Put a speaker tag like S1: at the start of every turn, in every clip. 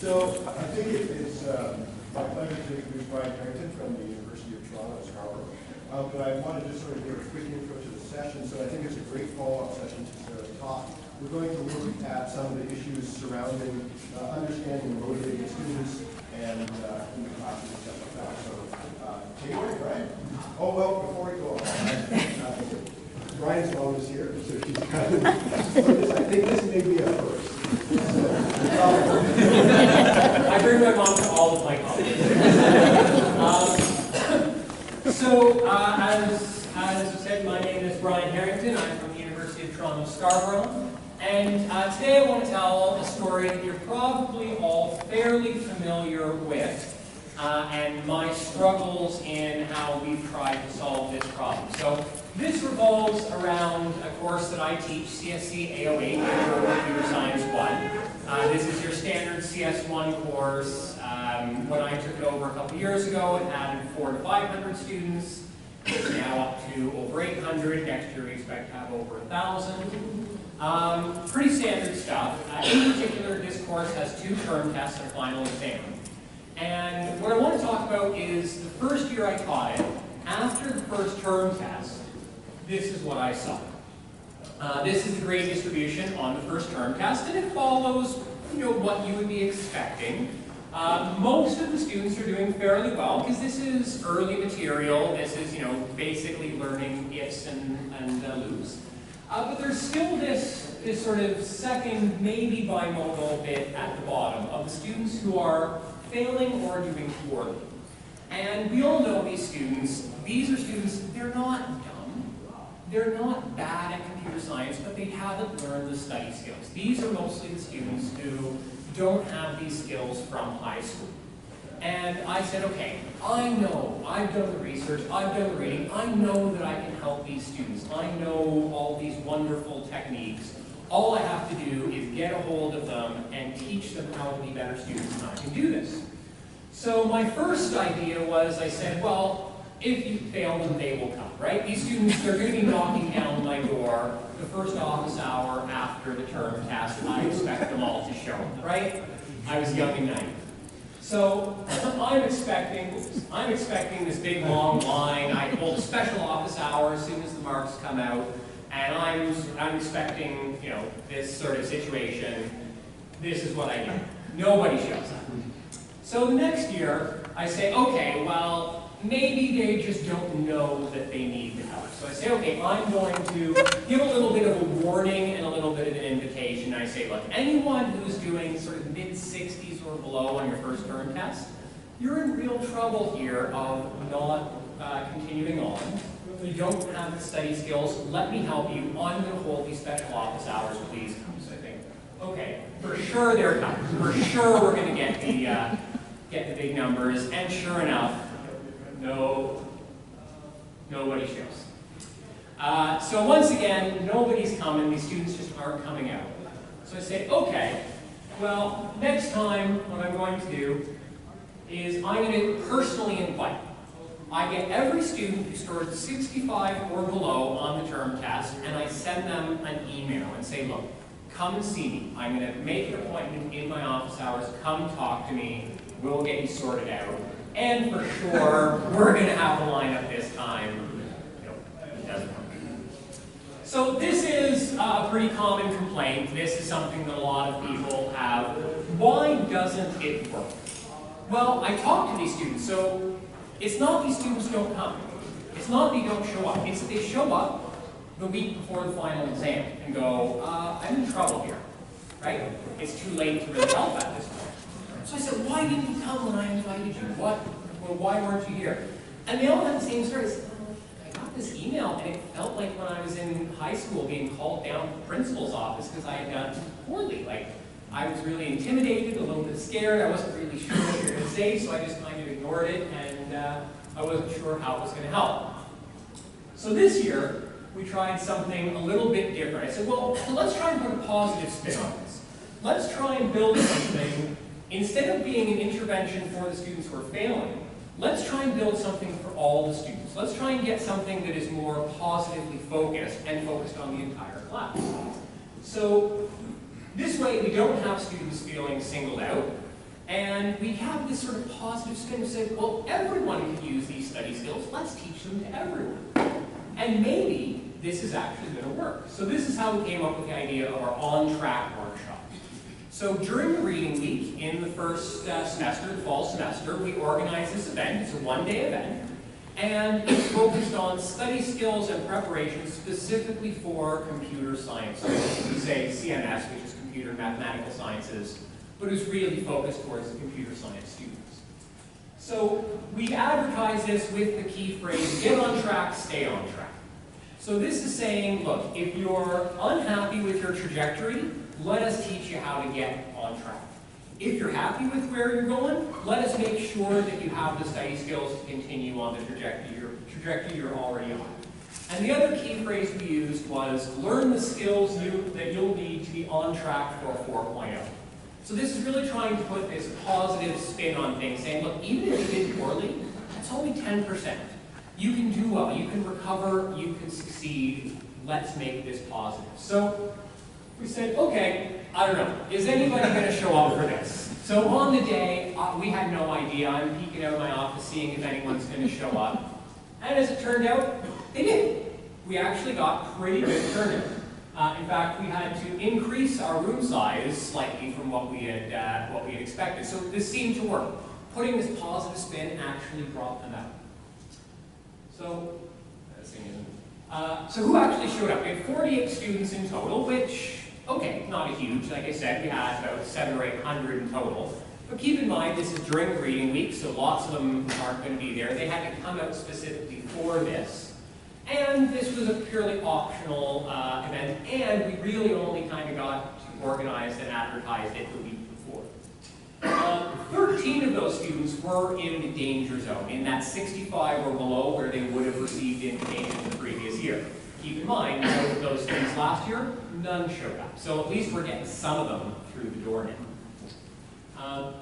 S1: So I think it's my pleasure to introduce Brian Harrington from the University of Toronto at Scarborough. But I want to just sort of give a quick intro to the session, so I think it's a great follow-up session to Sarah's talk. We're going to look at some of the issues surrounding understanding and motivating students and in the classes and stuff like that. So take it away, Brian. Oh, well, before we go on, Brian's mom is here, so she's kind of, I think this may be a first.
S2: I bring my mom to all of my colleges. As you said, my name is Brian Harrington. I'm from the University of Toronto, Scarborough. And today I want to tell a story that you're probably all fairly familiar with, and my struggles in how we've tried to solve this problem. So this revolves around a course that I teach, CSC 808, Intro to Computer Science 1. This is your standard CS1 course. When I took it over a couple years ago, it had 400 to 500 students. It's now up to over 800. Next year we expect to have over 1,000. Pretty standard stuff. In particular, this course has 2 term tests and a final exam. And what I want to talk about is the first year I taught it. After the first term test, this is what I saw. This is the grade distribution on the first term test, and it follows, what you would be expecting. Most of the students are doing fairly well because this is early material. This is, basically learning ifs and loops. But there's still this sort of second, maybe bimodal bit at the bottom of the students who are failing or doing poorly. And we all know these students. These are students, they're not dumb. They're not bad at computer science, but they haven't learned the study skills. These are mostly the students who don't have these skills from high school. And I said, okay, I know, I've done the research, I've done the reading, I know that I can help these students. I know all these wonderful techniques. All I have to do is get a hold of them and teach them how to be better students, and I can do this. So my first idea was, I said, well, if you fail them, they will come, right? These students, they're going to be knocking down my door the first office hour after the term test, and I expect them all to show up, right? I was young and naive. So I'm expecting this big long line. I hold a special office hour as soon as the marks come out, and I'm expecting, this sort of situation. This is what I do. Nobody shows up. So the next year, I say, okay, well, maybe they just don't know that they need the help. So I say, okay, I'm going to give a little bit of a warning and a little bit of an invitation. I say, look, anyone who's doing sort of mid-60s or below on your first term test, you're in real trouble here of not continuing on. You don't have the study skills. Let me help you. I'm going to hold these special office hours. Please come. So I think, okay, for sure they're coming. For sure we're going to get the big numbers. And sure enough, nobody shows. So once again, nobody's coming. These students just aren't coming out. So I say, okay, well, next time what I'm going to do is I'm going to personally invite. I get every student who scored 65 or below on the term test, and I send them an email and say, look, come and see me. I'm going to make an appointment in my office hours. Come talk to me. We'll get you sorted out. And for sure, we're going to have a lineup this time. It doesn't work. So this is a pretty common complaint. This is something that a lot of people have. Why doesn't it work? Well, I talk to these students. So it's not these students don't come. It's not they don't show up. It's that they show up the week before the final exam and go, I'm in trouble here, right? It's too late to really help at this point. So I said, why didn't you come when I invited you? Why weren't you here? And they all had the same story. I got this email, and it felt like when I was in high school being called down to the principal's office because I had done poorly. Like, I was really intimidated, a little bit scared. I wasn't really sure what you were going to say, so I just kind of ignored it, and I wasn't sure how it was going to help. So this year, we tried something a little bit different. I said, well, let's try and put a positive spin on this. Let's try and build something. Instead of being an intervention for the students who are failing, let's try and build something for all the students. Let's try and get something that is more positively focused and focused on the entire class. So this way we don't have students feeling singled out. And we have this sort of positive spin of saying, well, everyone can use these study skills. Let's teach them to everyone. And maybe this is actually going to work. So this is how we came up with the idea of our on-track workshop. So during the reading week, in the first semester, the fall semester, we organized this event. It's a one-day event. And it's focused on study skills and preparation specifically for computer science. So we say CMS, which is computer mathematical sciences, but it's really focused towards the computer science students. So we advertise this with the key phrase, get on track, stay on track. So this is saying, look, if you're unhappy with your trajectory, let us teach you how to get on track. If you're happy with where you're going, let us make sure that you have the study skills to continue on the trajectory you're already on. And the other key phrase we used was, learn the skills that you'll need to be on track for 4.0. So this is really trying to put this positive spin on things, saying, look, even if you did poorly, that's only 10%. You can do well, you can recover, you can succeed. Let's make this positive. So we said, okay, I don't know, is anybody going to show up for this? So on the day, we had no idea. I'm peeking out of my office, seeing if anyone's going to show up. And as it turned out, they did. We actually got pretty good turnout. In fact, we had to increase our room size slightly from what we had expected. So this seemed to work. Putting this positive spin actually brought them out. So, so who actually showed up? We had 48 students in total, which, okay, not a huge. Like I said, we had about 700 or 800 in total. But keep in mind, this is during the reading week, so lots of them aren't going to be there. They had to come out specifically for this. And this was a purely optional event, and we really only kind of got to organize and advertise it the week before. 13 of those students were in the danger zone, in that 65 or below where they would have received invitation the previous year. Keep in mind, out of those students last year, none showed up. So at least we're getting some of them through the door now.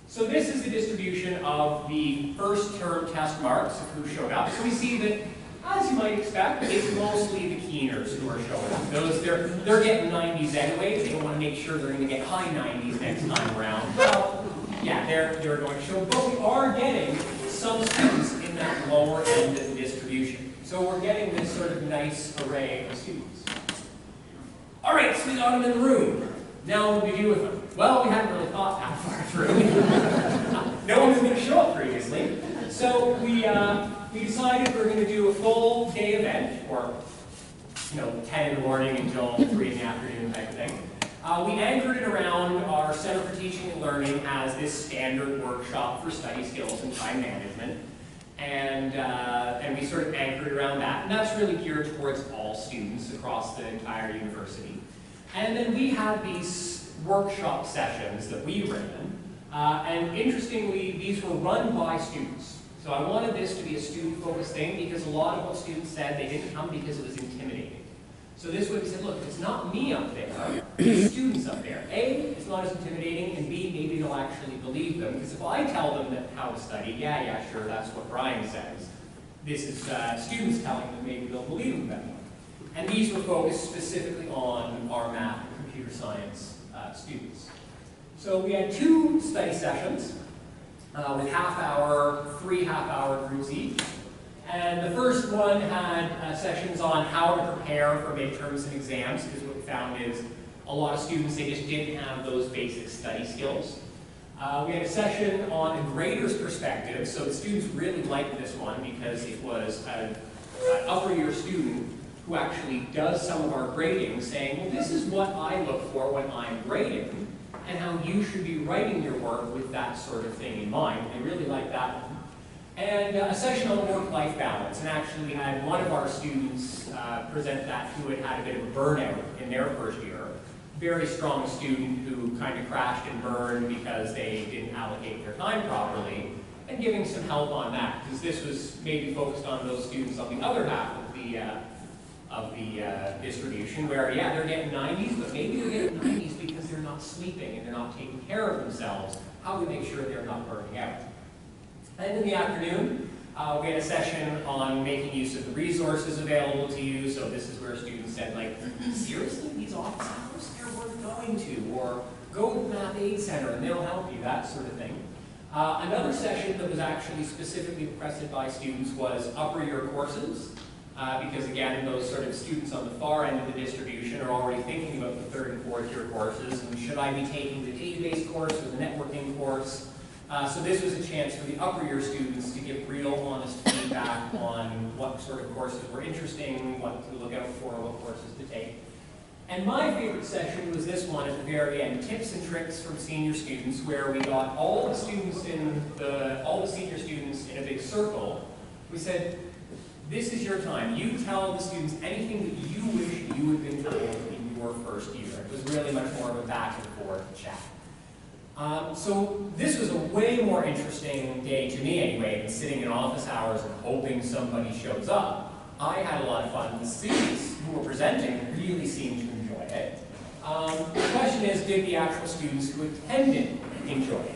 S2: So this is the distribution of the first term test marks of who showed up. So we see that, as you might expect, it's mostly the keeners who are showing up. They're getting 90s anyway. They want to make sure they're going to get high 90s next time around. Well, yeah, they're going to show, but we are getting some students in that lower end of the distribution. So we're getting this sort of nice array of students. All right, so we got them in the room. Now what do we do with them? Well, we hadn't really thought that far through. No one was going to show up previously. So we decided we were going to do a full day event, or 10 in the morning until 3 in the afternoon type of thing. We anchored it around our Center for Teaching and Learning as this standard workshop for study skills and time management. And we sort of anchored around that. And that's really geared towards all students across the entire university. And then we had these workshop sessions that we ran. And interestingly, these were run by students. So I wanted this to be a student-focused thing because a lot of what students said they didn't come because it was intimidating. So this way we said, look, if it's not me up there, it's students up there. A, it's not as intimidating, and B, maybe they'll actually believe them. Because if I tell them how to study, yeah, sure, that's what Brian says. This is students telling them, maybe they'll believe them better. And these were focused specifically on our math and computer science students. So we had 2 study sessions with three half-hour groups each. And the first one had sessions on how to prepare for midterms and exams, because what we found is a lot of students, they just didn't have those basic study skills. We had a session on a grader's perspective, so the students really liked this one because it was an upper year student who actually does some of our grading, saying, well, this is what I look for when I'm grading, and how you should be writing your work with that sort of thing in mind. They really liked that one. And a session on work-life balance, and actually we had one of our students present that who had had a bit of a burnout in their first year. Very strong student who kind of crashed and burned because they didn't allocate their time properly, and giving some help on that, because this was maybe focused on those students on the other half of the distribution, where, yeah, they're getting 90s, but maybe they're getting 90s because they're not sleeping and they're not taking care of themselves. How do we make sure they're not burning out? And in the afternoon, we had a session on making use of the resources available to you. So this is where students said, like, seriously, these office hours, they're worth going to. Or go to the Math Aid Center and they'll help you, that sort of thing. Another session that was actually specifically requested by students was upper year courses, because again, those sort of students on the far end of the distribution are already thinking about the third and fourth year courses, and should I be taking the database course or the networking course? So this was a chance for the upper year students to give real honest feedback on what sort of courses were interesting, what to look out for, what courses to take. And my favorite session was this one at the very end, tips and tricks from senior students, where we got all the students all the senior students in a big circle. We said, this is your time. You tell the students anything that you wish you had been told in your first year. It was really much more of a back and forth chat. So this was a way more interesting day to me anyway than sitting in office hours and hoping somebody shows up. I had a lot of fun. The students who were presenting really seemed to enjoy it. The question is, did the actual students who attended enjoy it?